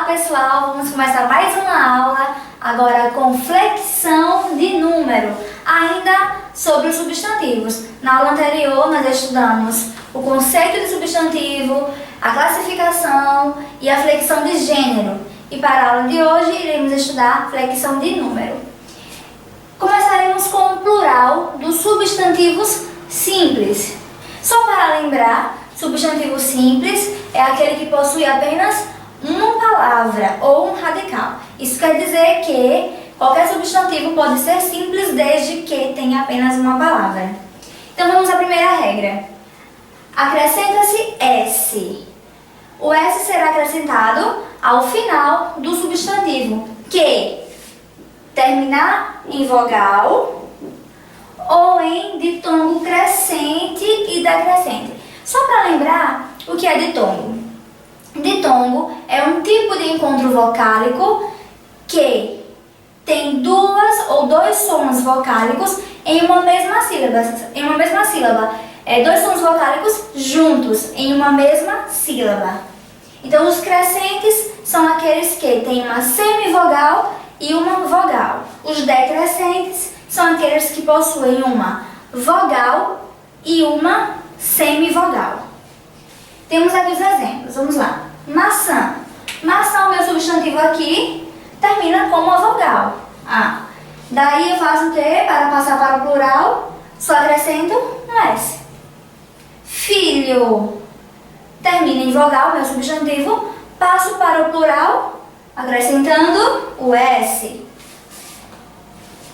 pessoal, vamos começar mais uma aula, agora com flexão de número, ainda sobre os substantivos. Na aula anterior nós estudamos o conceito de substantivo, a classificação e a flexão de gênero. E para a aula de hoje iremos estudar flexão de número. Começaremos com o plural dos substantivos simples. Só para lembrar, substantivo simples é aquele que possui apenas uma palavra ou um radical. Isso quer dizer que qualquer substantivo pode ser simples desde que tenha apenas uma palavra. Então vamos à primeira regra. Acrescenta-se S. O S será acrescentado ao final do substantivo que terminar em vogal ou em ditongo crescente e decrescente. Só para lembrar o que é ditongo. Ditongo é um tipo de encontro vocálico que tem duas ou dois sons vocálicos em uma mesma sílaba. Dois sons vocálicos juntos em uma mesma sílaba. Então, os crescentes são aqueles que têm uma semivogal e uma vogal. Os decrescentes são aqueles que possuem uma vogal e uma semivogal. Temos aqui os exemplos, vamos lá. Maçã. Maçã, o meu substantivo aqui, termina com uma vogal. A. Daí eu faço o quê? Para passar para o plural, só acrescento um S. Filho. Termina em vogal, meu substantivo, passo para o plural, acrescentando o S.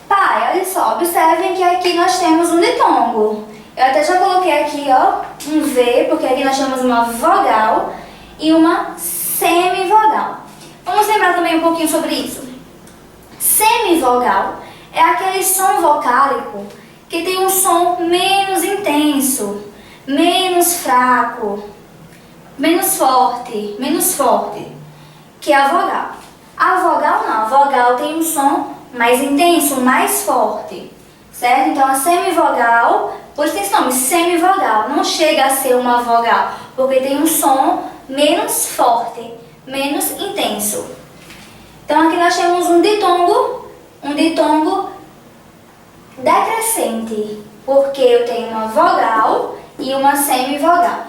Pai, olha só, observem que aqui nós temos um ditongo. Eu até já coloquei aqui, ó, um V, porque aqui nós temos uma vogal e uma semivogal. Vamos lembrar também um pouquinho sobre isso. Semivogal é aquele som vocálico que tem um som menos intenso, menos fraco, menos forte que a vogal. A vogal não, a vogal tem um som mais intenso, mais forte, certo? Então a semivogal, por isso tem esse nome, semivogal, não chega a ser uma vogal, porque tem um som menos forte, menos intenso. Então aqui nós temos um ditongo decrescente, porque eu tenho uma vogal e uma semivogal.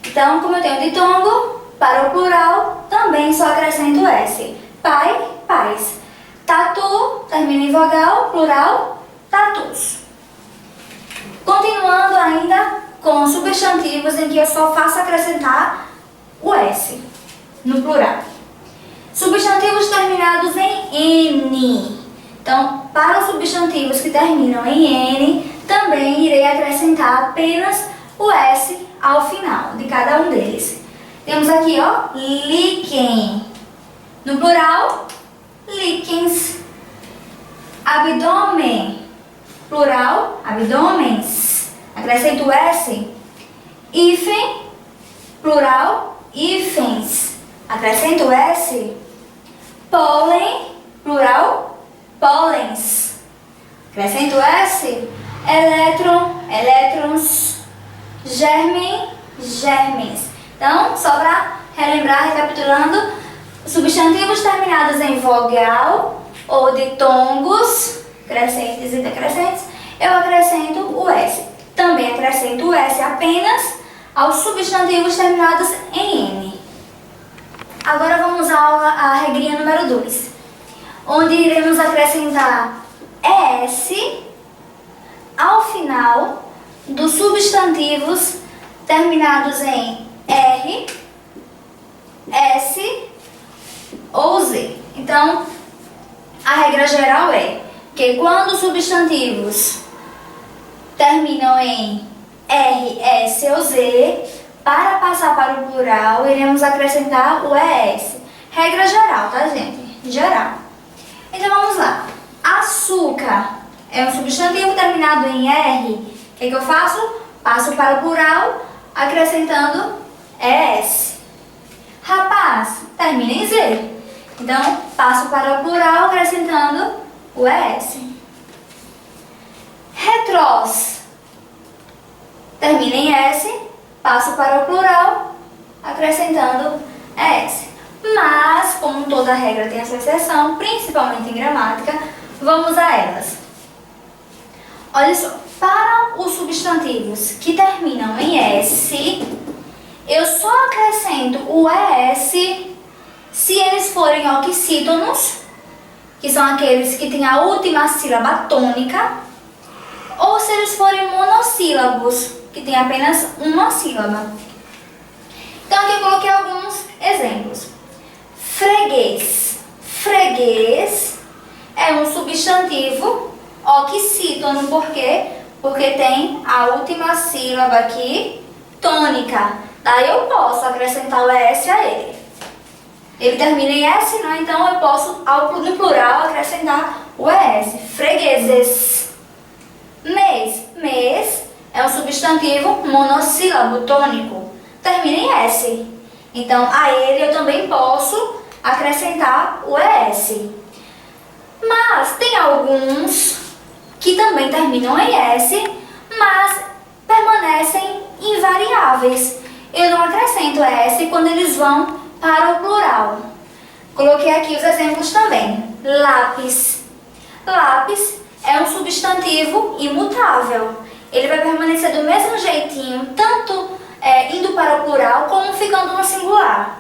Então, como eu tenho ditongo, para o plural também só acrescento S. Pai, pais. Tatu, termina em vogal, plural, tatus. Continuando ainda com substantivos em que eu só faço acrescentar o S no plural. Substantivos terminados em N. Então, para os substantivos que terminam em N, também irei acrescentar apenas o S ao final de cada um deles. Temos aqui, ó, líquen. No plural, líquens. Abdômen. Plural, abdômens. Acrescento o S. Hífen. Plural, hífens. Acrescento o S. Pólen. Plural, pólens. Acrescento o S. Elétron, elétrons. Germen, germens. Então, só para relembrar, recapitulando, substantivos terminados em vogal ou ditongos, crescentes e decrescentes, eu acrescento o S. Também acrescento o S apenas aos substantivos terminados em N. Agora vamos à regrinha número 2, onde iremos acrescentar ES ao final dos substantivos terminados em R, S ou Z. Então, a regra geral é que quando os substantivos terminam em R, S ou Z, para passar para o plural, iremos acrescentar o ES. Regra geral, tá, gente? Geral. Então, vamos lá. Açúcar é um substantivo terminado em R. O que eu faço? Passo para o plural, acrescentando ES. Rapaz, termina em Z. Então, passo para o plural, acrescentando o ES. Retrós, termina em S, passo para o plural, acrescentando ES. Mas, como toda regra tem a sua exceção, principalmente em gramática, vamos a elas. Olha só, para os substantivos que terminam em S, eu só acrescento o ES se eles forem oxítonos, que são aqueles que têm a última sílaba tônica, ou se eles forem monossílabos, que têm apenas uma sílaba. Então aqui eu coloquei alguns exemplos. Freguês. Freguês é um substantivo oxítono, por quê? Porque tem a última sílaba aqui tônica. Daí eu posso acrescentar o ES a ele. Ele termina em S, né? Então eu posso, no plural, acrescentar o ES. Fregueses. Mês. Mês é um substantivo monossílabo tônico. Termina em S. Então a ele eu também posso acrescentar o ES. Mas tem alguns que também terminam em S, mas permanecem invariáveis. Eu não acrescento S quando eles vão para o plural. Coloquei aqui os exemplos também. Lápis. Lápis é um substantivo imutável. Ele vai permanecer do mesmo jeitinho, tanto indo para o plural como ficando no singular.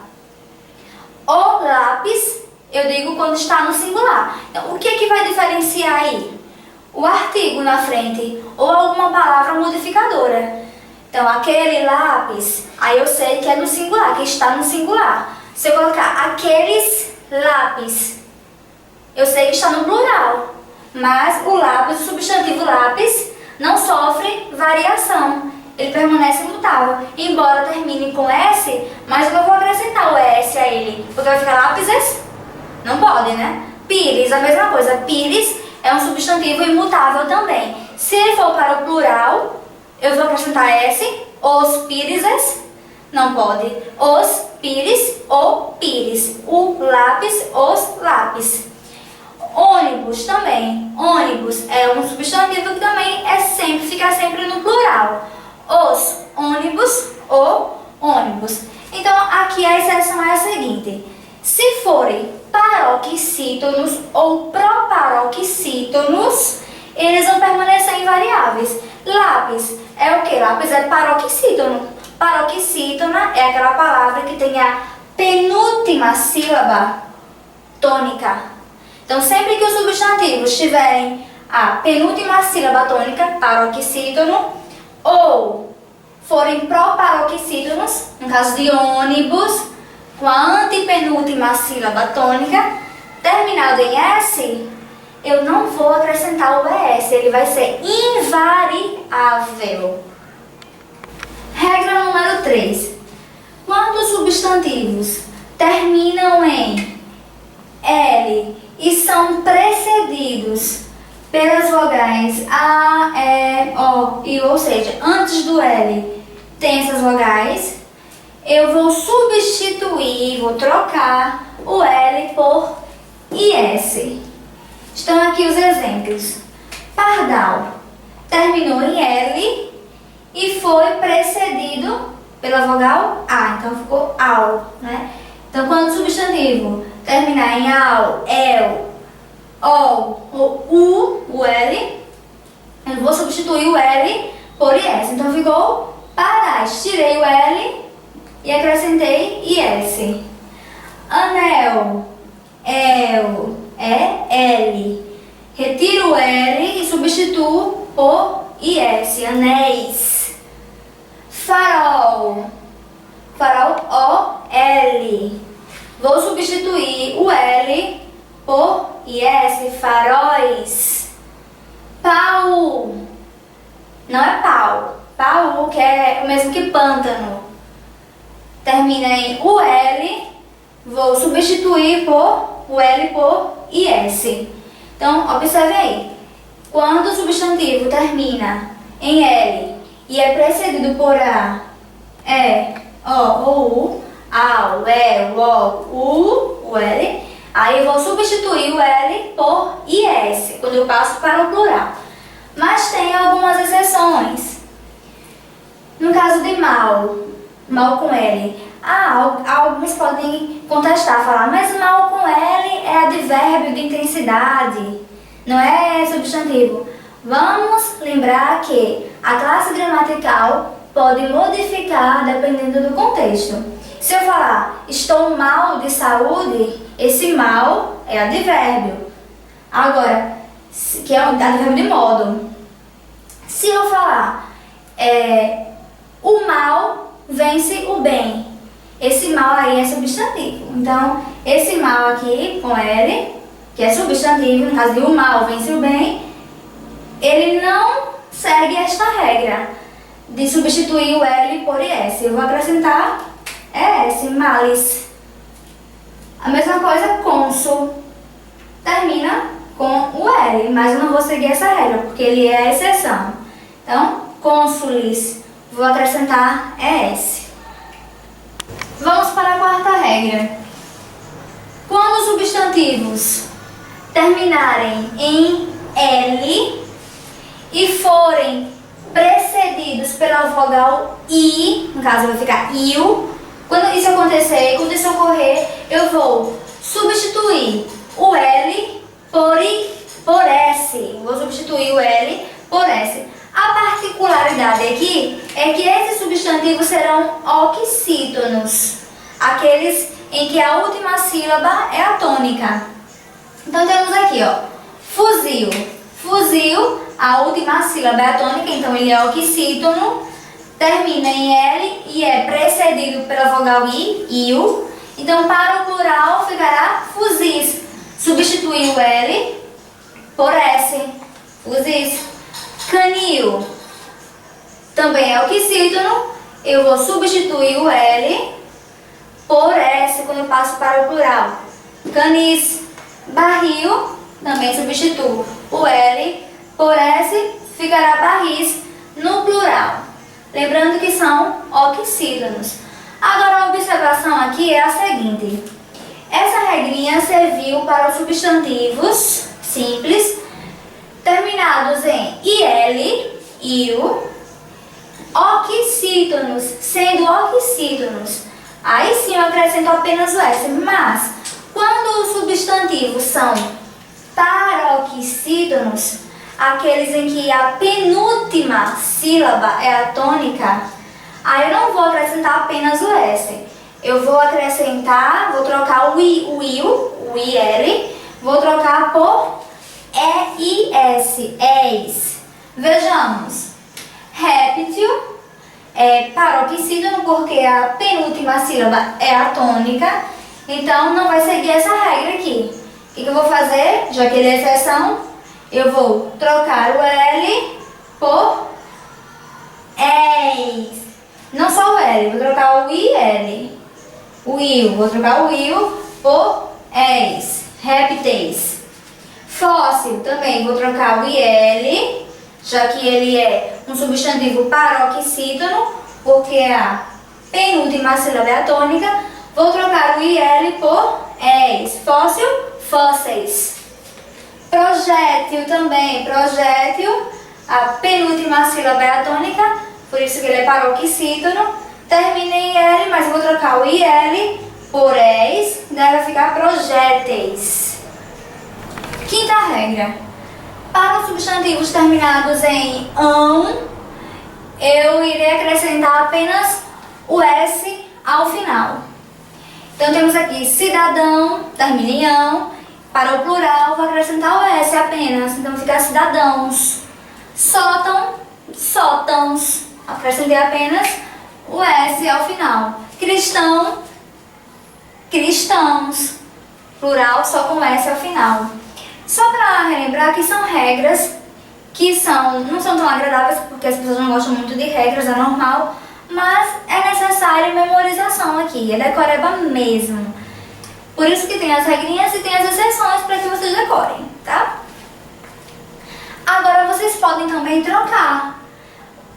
O lápis, eu digo quando está no singular. Então, o que é que vai diferenciar aí? O artigo na frente ou alguma palavra modificadora. Então, aquele lápis, aí eu sei que é no singular, que está no singular. Se eu colocar aqueles lápis, eu sei que está no plural. Mas o lápis, o substantivo lápis, não sofre variação. Ele permanece imutável. Embora termine com S, mas eu não vou acrescentar o S a ele, porque vai ficar lápises? Não pode, né? Pires, a mesma coisa. Pires é um substantivo imutável também. Se ele for para o plural, eu vou acrescentar S. Os pírises, não pode. Os pires ou pires. O lápis, os lápis. Ônibus também. Ônibus é um substantivo que também fica sempre no plural. Os ônibus ou ônibus. Então aqui a exceção é a seguinte: se forem paroxítonos ou proparoxítonos, eles vão permanecer invariáveis. Lápis é o que? Lápis é paroxítono. Paroxítona é aquela palavra que tem a penúltima sílaba tônica. Então, sempre que os substantivos tiverem a penúltima sílaba tônica, paroxítono, ou forem proparoxítonos, no caso de ônibus, com a antepenúltima sílaba tônica, terminado em S, eu não vou acrescentar o ES, ele vai ser invariável. Regra número 3. Quando os substantivos terminam em L e são precedidos pelas vogais A, E, O e U, ou seja, antes do L tem essas vogais, eu vou substituir, vou trocar o L por IS. Estão aqui os exemplos. Pardal terminou em L e foi precedido pela vogal A, então ficou AU, né? Então, quando o substantivo terminar em AU, EL, OL ou U, o L, eu vou substituir o L por IS. Então, ficou pardais. Tirei o L e acrescentei IS. Anel, EL, L. Retiro o L e substituo por IS. Anéis. Farol. Farol, O-L. Vou substituir o L por IS. Faróis. Pau. Não é pau. Pau, que é o mesmo que pântano. Termina em UL. Vou substituir o L por IS. Então, observe aí. Quando o substantivo termina em L e é precedido por A, E, O ou U, AU, E, O, U, L, aí eu vou substituir o L por IS, quando eu passo para o plural. Mas tem algumas exceções. No caso de mal, mal com L, Alguns podem contestar, falar, mas mal com L é advérbio de intensidade, não é substantivo. Vamos lembrar que a classe gramatical pode modificar dependendo do contexto. Se eu falar, estou mal de saúde, esse mal é advérbio. Agora, que é advérbio de modo. Se eu falar, o mal vence o bem, esse mal aí é substantivo. Então, esse mal aqui, com L, que é substantivo, no caso de o mal vence o bem, ele não segue esta regra de substituir o L por IS. Eu vou acrescentar ES, malice. A mesma coisa, cônsul. Termina com o L, mas eu não vou seguir essa regra, porque ele é a exceção. Então, cônsulis, vou acrescentar ES. Vamos para a quarta regra. Quando os substantivos terminarem em L e forem precedidos pela vogal I, no caso vai ficar IU, quando isso acontecer, quando isso ocorrer, eu vou substituir o L por S. Vou substituir o L por S. A particularidade aqui é que esses substantivos serão oxítonos, aqueles em que a última sílaba é a tônica. Então temos aqui, ó, fuzil. Fuzil, a última sílaba é a tônica, então ele é oxítono, termina em L e é precedido pela vogal I, IU. Então para o plural ficará fuzis. Substituir o L por S, fuzis. Canil, também é oxítono, eu vou substituir o L por S quando eu passo para o plural. Canis. Barril, também substituo o L por S, ficará barris no plural. Lembrando que são oxítonos. Agora a observação aqui é a seguinte. Essa regrinha serviu para os substantivos simples terminados em IL, IU, oxítonos, sendo oxítonos. Aí sim eu acrescento apenas o S, mas quando os substantivos são paroxítonos, aqueles em que a penúltima sílaba é a tônica, aí eu não vou acrescentar apenas o S. Eu vou acrescentar, vou trocar o IU, o IL, vou trocar por EIS, EIS. Vejamos, réptil é paroxítono porque a penúltima sílaba é a tônica, então não vai seguir essa regra aqui. O que eu vou fazer? Já que ele é exceção, eu vou trocar o L por EIS. Não só o L, vou trocar o IL. O IU, vou trocar o IU por EIS, répteis. Fóssil, também vou trocar o IL, já que ele é um substantivo paroxítono, porque a penúltima sílaba é a tônica. Vou trocar o IL por EIS, fóssil, fósseis. Projétil também, projétil, a penúltima sílaba é a tônica, por isso que ele é paroxítono. Termina em L, mas eu vou trocar o IL por EIS, deve ficar projéteis. Quinta regra. Para os substantivos terminados em ão, eu irei acrescentar apenas o S ao final. Então temos aqui cidadão, termina em ão. Para o plural, vou acrescentar o S apenas, então fica cidadãos. Sótão, sótãos. Acrescentei apenas o S ao final. Cristão, cristãos. Plural só com S ao final. Só para relembrar que são regras que não são tão agradáveis, porque as pessoas não gostam muito de regras, é normal, mas é necessária memorização aqui, é decoreba mesmo. Por isso que tem as regrinhas e tem as exceções para que vocês decorem, tá? Agora vocês podem também trocar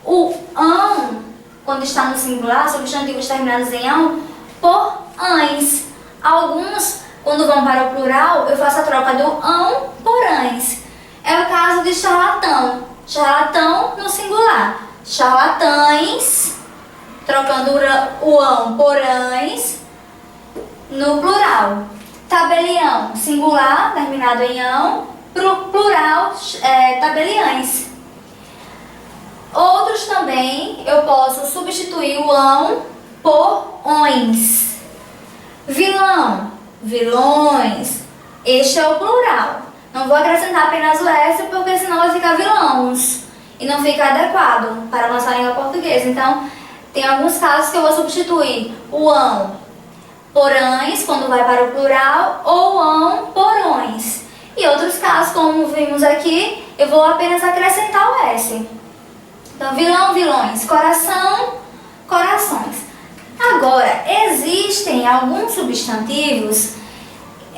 o ão, quando está no singular, substantivos terminados em ão, por ães. Alguns, quando vão para o plural, eu faço a troca do ão por ães. É o caso de charlatão. Charlatão no singular. Charlatães trocando o ão por ães no plural. Tabelião, singular, terminado em ão, plural, tabeliães. Outros também, eu posso substituir o ão por ões. Vilão, vilões. Este é o plural. Não vou acrescentar apenas o S, porque senão vai ficar vilãos. E não fica adequado para a nossa língua portuguesa. Então, tem alguns casos que eu vou substituir o ão por ães, quando vai para o plural, ou ão por ões. E outros casos, como vimos aqui, eu vou apenas acrescentar o S. Então, vilão, vilões. Coração, corações. Agora, existem alguns substantivos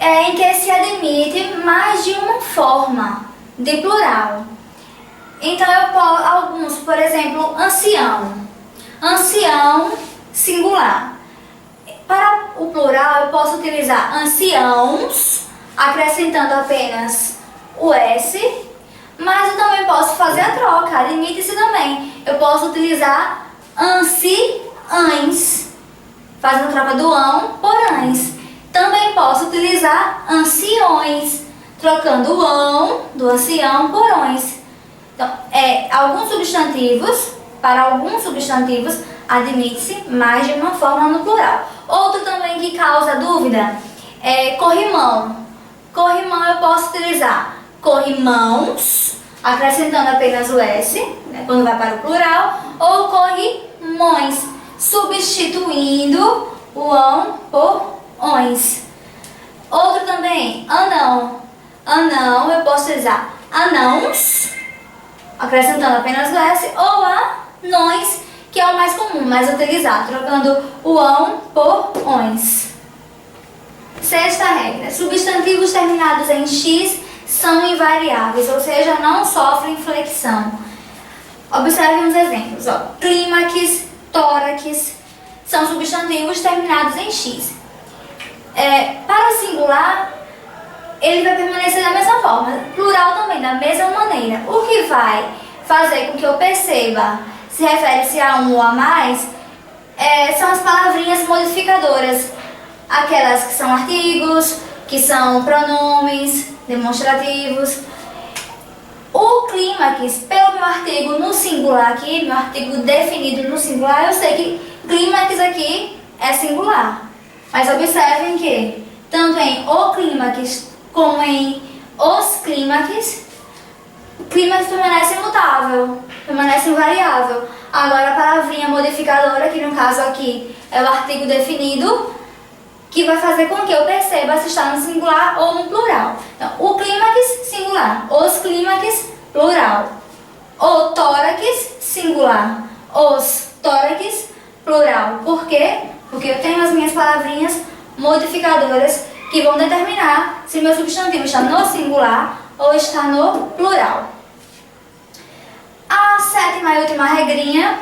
em que se admite mais de uma forma de plural. Então, alguns, por exemplo, ancião. Ancião, singular. Para o plural, eu posso utilizar anciãos, acrescentando apenas o S, mas eu também posso fazer a troca, admite-se também. Eu posso utilizar anciães, fazendo a troca do ão por ães. Também posso utilizar anciões, trocando o ão do ancião por ões. Então, para alguns substantivos, admite-se mais de uma forma no plural. Outro também que causa dúvida é corrimão. Corrimão eu posso utilizar corrimãos, acrescentando apenas o S, né, quando vai para o plural, ou corrimões, substituindo o ão por ões. Outro também, anão. Anão eu posso utilizar anãos, acrescentando apenas o S, ou anões, que é o mais comum, mais utilizado, trocando o ão por ões. Sexta regra: substantivos terminados em X são invariáveis, ou seja, não sofrem flexão. Observe uns exemplos. Clímax, tórax, são substantivos terminados em X. Para o singular, ele vai permanecer da mesma forma. Plural também, da mesma maneira. O que vai fazer com que eu perceba se refere-se a um ou a mais são as palavrinhas modificadoras. Aquelas que são artigos, que são pronomes demonstrativos. O clímax, pelo meu artigo no singular aqui, meu artigo definido no singular, eu sei que clímax aqui é singular. Mas observem que, tanto em o clímax como em os clímax, o clímax permanece imutável, permanece invariável. Agora a palavrinha modificadora, que no caso aqui é o artigo definido, que vai fazer com que eu perceba se está no singular ou no plural. Então, o clímax, singular. Os clímax, plural. O tórax, singular. Os tórax, plural. Por quê? Porque eu tenho as minhas palavrinhas modificadoras que vão determinar se meu substantivo está no singular ou está no plural. A sétima e última regrinha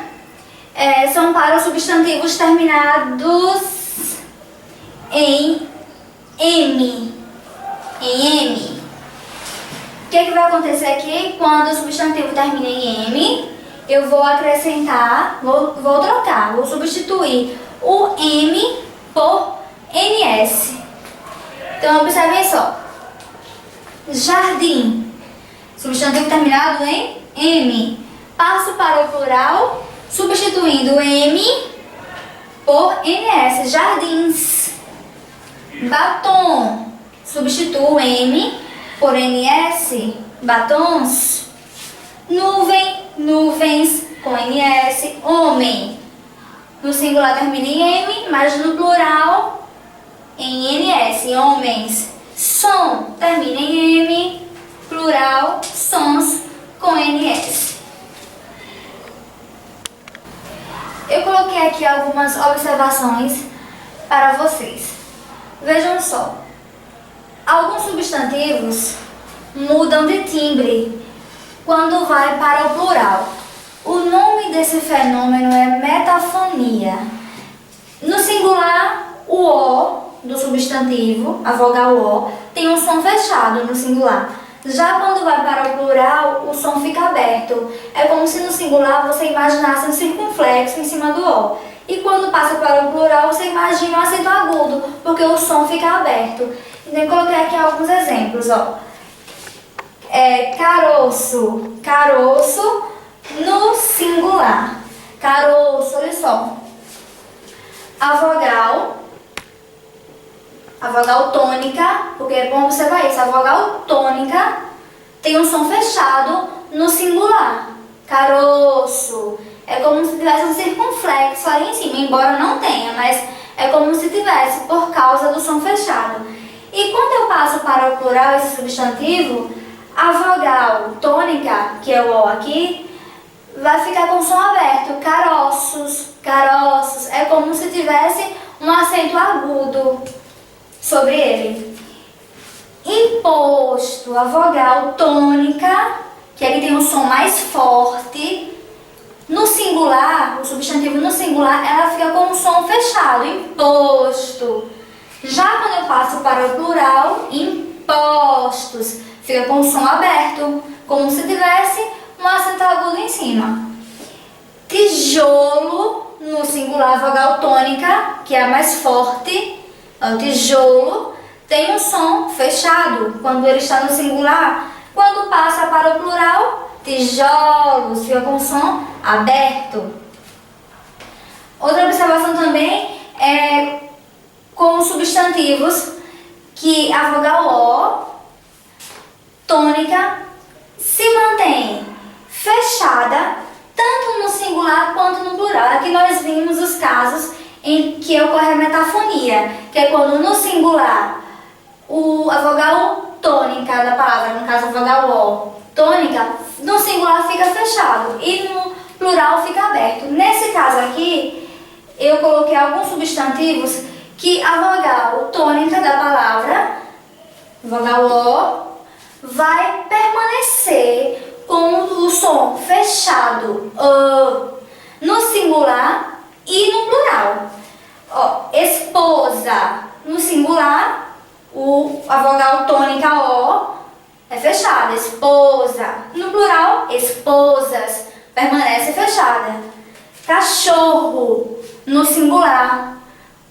são para os substantivos terminados em M. Em M. O que vai acontecer aqui? Quando o substantivo termina em M, eu vou acrescentar, vou trocar, vou substituir o M por NS. Então, observem só. Jardim. Substantivo terminado em M. Passo para o plural, substituindo M por NS. Jardins. Batom. Substituo M por NS. Batons. Nuvem. Nuvens com NS. Homem. No singular termina em M, mas no plural em NS. Homens. Som termina em M. Plural. Sons com NS. Eu coloquei aqui algumas observações para vocês. Vejam só, alguns substantivos mudam de timbre quando vai para o plural. O nome desse fenômeno é metafonia. No singular, o O do substantivo, a vogal O, tem um som fechado no singular. Já quando vai para o plural, o som fica aberto. É como se no singular você imaginasse um circunflexo em cima do O. E quando passa para o plural, você imagina um acento agudo, porque o som fica aberto. Então, eu coloquei aqui alguns exemplos, ó. Caroço, caroço no singular. Caroço, olha só. A vogal tônica, porque é bom observar isso, a vogal tônica tem um som fechado no singular. Caroço. É como se tivesse um circunflexo ali em cima, embora não tenha, mas é como se tivesse por causa do som fechado. E quando eu passo para o plural, esse substantivo, a vogal tônica, que é o O aqui, vai ficar com o som aberto. Caroços, caroços. É como se tivesse um acento agudo sobre ele. Imposto, a vogal tônica, que ele tem um som mais forte. No singular, o substantivo no singular, ela fica com um som fechado. Imposto. Já quando eu passo para o plural, impostos, fica com o som aberto, como se tivesse um acento agudo em cima. Tijolo, no singular, vogal tônica, que é a mais forte. O tijolo tem um som fechado quando ele está no singular. Quando passa para o plural, tijolos, fica com o som aberto. Outra observação também é com os substantivos que a vogal O tônica se mantém fechada tanto no singular quanto no plural. Aqui nós vimos os casos em que ocorre a metafonia, que é quando no singular a vogal tônica da palavra, no caso a vogal O tônica, no singular fica fechado e no plural fica aberto. Nesse caso aqui, eu coloquei alguns substantivos que a vogal tônica da palavra, vogal O, vai permanecer com o som fechado no singular e no plural. Esposa, no singular, a vogal tônica O é fechada, esposa. No plural, esposas, permanece fechada. Cachorro, no singular,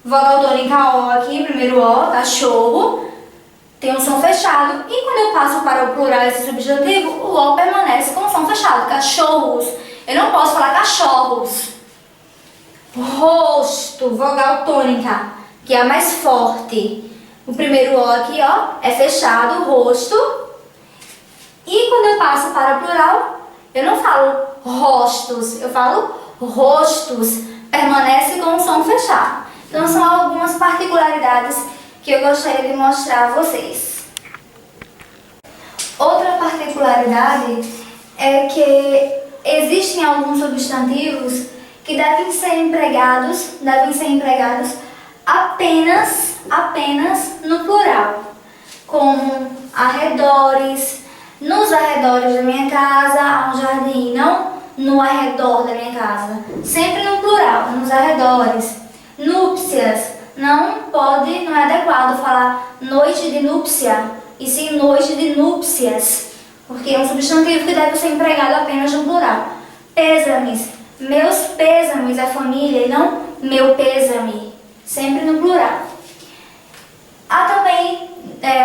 vogal tônica O aqui, primeiro O, cachorro, tem um som fechado. E quando eu passo para o plural, esse substantivo, o O permanece com o som fechado. Cachorros, eu não posso falar cachorros. Rosto, vogal tônica, que é a mais forte. O primeiro O aqui, ó, é fechado, rosto. E quando eu passo para o plural, eu não falo rostos, eu falo rostos, permanece com o som fechado. Então são algumas particularidades que eu gostaria de mostrar a vocês. Outra particularidade é que existem alguns substantivos que devem ser empregados apenas no plural, como arredores. Nos arredores da minha casa há um jardim, não no arredor da minha casa. Sempre no plural, nos arredores. Núpcias, não é adequado falar noite de núpcia, e sim noite de núpcias, porque é um substantivo que deve ser empregado apenas no plural. Pêsames, meus pêsames à família, e não meu pêsame, sempre no plural. Há também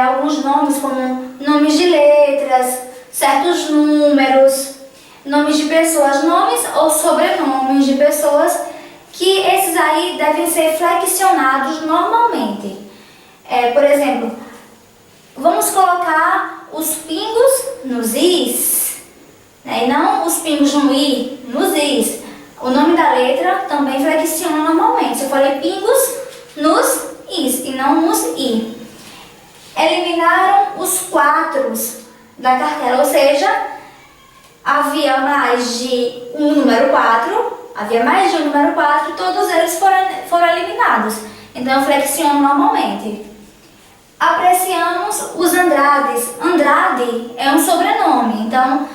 alguns nomes, como nomes de letras, certos números, nomes de pessoas, nomes ou sobrenomes de pessoas, que esses aí devem ser flexionados normalmente. Por exemplo, vamos colocar os pingos nos is, né, e não os pingos no i, nos is. O nome da letra também flexiona normalmente. Eu falei pingos nos is e não nos i. Eliminaram os quatros da cartela, ou seja, havia mais de um número 4, todos eles foram eliminados. Então, eu flexiono normalmente. Apreciamos os Andrades. Andrade é um sobrenome, então,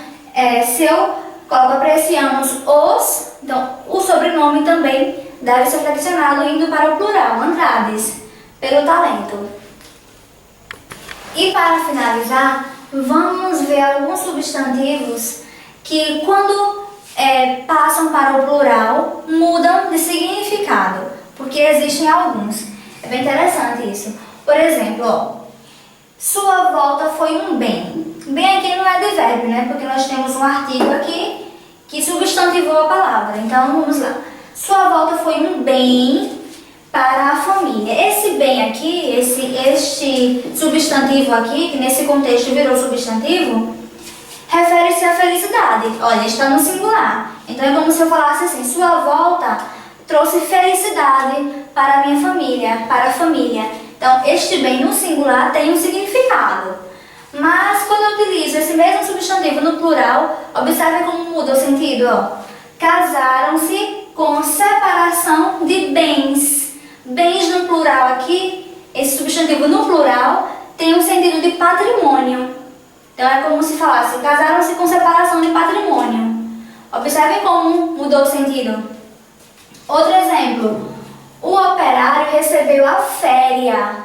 se eu coloco apreciamos os, então, o sobrenome também deve ser flexionado indo para o plural, Andrades, pelo talento. E para finalizar, vamos ver alguns substantivos que quando passam para o plural mudam mudam de significado, porque existem alguns. É bem interessante isso. Por exemplo, ó, sua volta foi um bem. Bem aqui não é de verbo, né? Porque nós temos um artigo aqui que substantivou a palavra. Então, vamos lá. Sua volta foi um bem para a família. Esse bem aqui, este substantivo aqui, que nesse contexto virou substantivo, refere-se à felicidade. Olha, está no singular. Então é como se eu falasse assim, sua volta trouxe felicidade para a minha família, para a família. Então, este bem no singular tem um significado. Mas quando eu utilizo esse mesmo substantivo no plural, observe como muda o sentido, ó. Casaram-se com separação de bens. Bens no plural aqui, esse substantivo no plural tem um sentido de patrimônio. Então é como se falasse, casaram-se com separação de patrimônio. Observem como mudou o sentido. Outro exemplo, o operário recebeu a féria.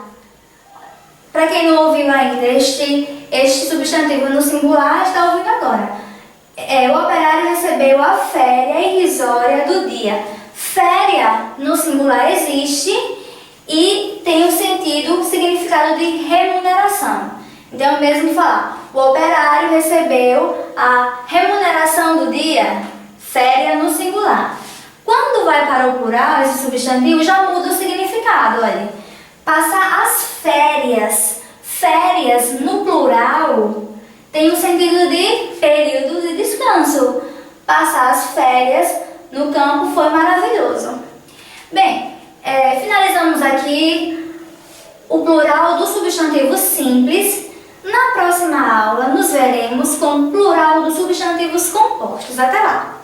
Para quem não ouviu ainda, este substantivo no singular está ouvindo agora. O operário recebeu a féria irrisória do dia. Féria no singular existe e tem o significado de remuneração. Então é o mesmo que falar, o operário recebeu a remuneração do dia, féria no singular. Quando vai para o plural, esse substantivo já muda o significado, olha. Passar as férias. Férias no plural tem o sentido de período de descanso. Passar as férias no campo foi maravilhoso. Bem, finalizamos aqui o plural do substantivo simples. Na próxima aula nos veremos com o plural dos substantivos compostos. Até lá!